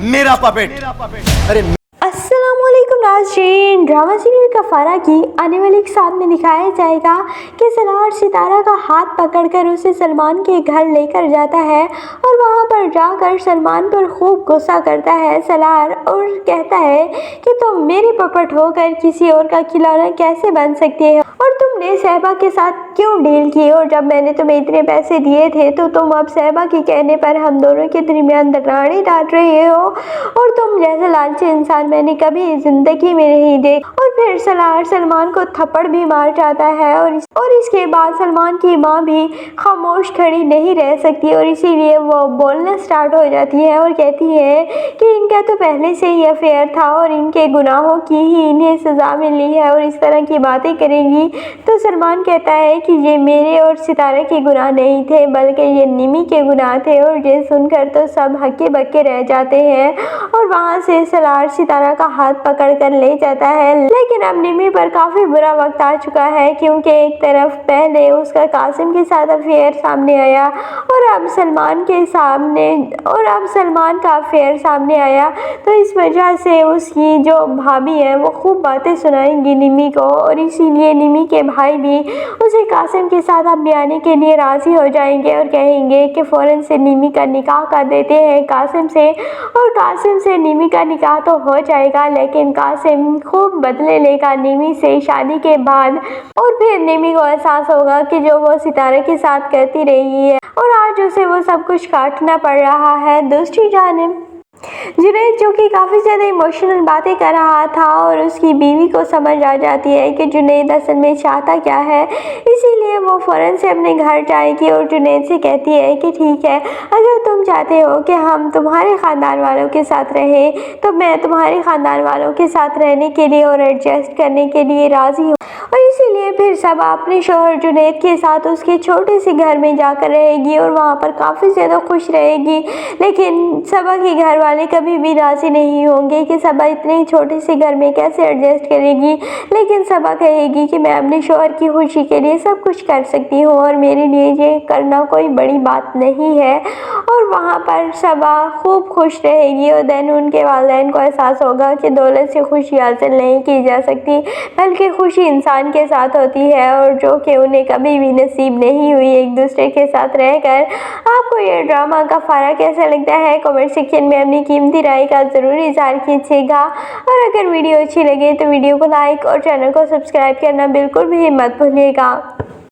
मेरा पपेट। अरे अस्सलामुअलैकुम नाज़रीन, ड्रामा सीरियल कफारा की आने वाले एक साथ में दिखाया जाएगा कि सलार और सितारा का हाथ पकड़कर उसे सलमान के घर लेकर जाता है और वहां पर जाकर सलमान पर खूब गुस्सा करता है सलार और कहता है कि तुम मेरी पपट होकर किसी और का खिलौना कैसे बन सकती हो और तुमने सहबा के साथ क्यों डील की, और जब मैंने तुम्हें इतने पैसे दिए थे तो तुम अब सहबा के कहने पर हम दोनों के दरमियान दरारें डाल रहे हो और तुम जैसा लालची इंसान मैंने कभी जिंदगी में नहीं देखा। और फिर सलार सलमान को थप्पड़ भी मार जाता है और इसके बाद सलमान की माँ भी खामोश खड़ी नहीं रह सकती और इसीलिए वो बोलना स्टार्ट हो जाती है और कहती है कि इनका तो पहले से ही अफेयर था और इनके गुनाहों की ही इन्हें सजा मिली है और इस तरह की बातें करेंगी। तो सलमान कहता है कि ये मेरे और सितारे के गुनाह नहीं थे बल्कि ये निमी के गुनाह थे, और ये सुनकर तो सब हक्के बक्के रह जाते हैं और वहाँ से सलार सितारा का हाथ पकड़ कर ले जाता है। लेकिन अब निमी पर काफी बुरा वक्त आ चुका है क्योंकि एक तरफ पहले उसका कासिम के साथ अफेयर सामने आया और अब सलमान का अफेयर सामने आया, तो इस वजह से उसकी जो भाभी है वो खूब बातें सुनाएंगी निमी को और इसीलिए निमी के भाई भी उसे कासिम के साथ अब ब्याने के लिए राजी हो जाएंगे और कहेंगे कि फौरन से निमी का निकाह कर देते हैं कासिम से, और कासिम से निमी का निकाह तो हो जाएगा लेकिन कासिम खूब बदले लेगा निमी से शादी के बाद, और फिर निमी को एहसास होगा कि जो वो सितारे के साथ करती रही है और आज उसे वो सब कुछ काटना पड़ रहा है। दूसरी जानिब जुनैद जो कि काफ़ी ज़्यादा इमोशनल बातें कर रहा था और उसकी बीवी को समझ आ जाती है कि जुनैद असल में चाहता क्या है, इसीलिए वो फ़ौरन से अपने घर जाएगी और जुनैद से कहती है कि ठीक है, अगर तुम चाहते हो कि हम तुम्हारे ख़ानदान वालों के साथ रहें तो मैं तुम्हारे ख़ानदान वालों के साथ रहने के लिए और एडजस्ट करने के लिए राज़ी हूँ। और इसीलिए फिर सबा अपने शौहर जुनैद के साथ उसके छोटे से घर में जाकर रहेगी और वहाँ पर काफ़ी ज़्यादा खुश रहेगी। लेकिन सबा के घर वाले कभी भी राज़ी नहीं होंगे कि सबा इतने छोटे से घर में कैसे एडजस्ट करेगी, लेकिन सबा कहेगी कि मैं अपने शौहर की खुशी के लिए सब कुछ कर सकती हूँ और मेरे लिए ये करना कोई बड़ी बात नहीं है, और वहाँ पर सबा खूब खुश रहेगी। और देन उनके वालिदैन को एहसास होगा कि दौलत से खुशी हासिल नहीं की जा सकती बल्कि खुशी इंसान के साथ होती है और जो कि उन्हें कभी भी नसीब नहीं हुई एक दूसरे के साथ रहकर। आपको ये ड्रामा कफारा कैसा लगता है कमेंट सेक्शन में अपनी कीमती राय का ज़रूर इज़हार कीजिएगा, और अगर वीडियो अच्छी लगे तो वीडियो को लाइक और चैनल को सब्सक्राइब करना बिल्कुल भी मत भूलिएगा।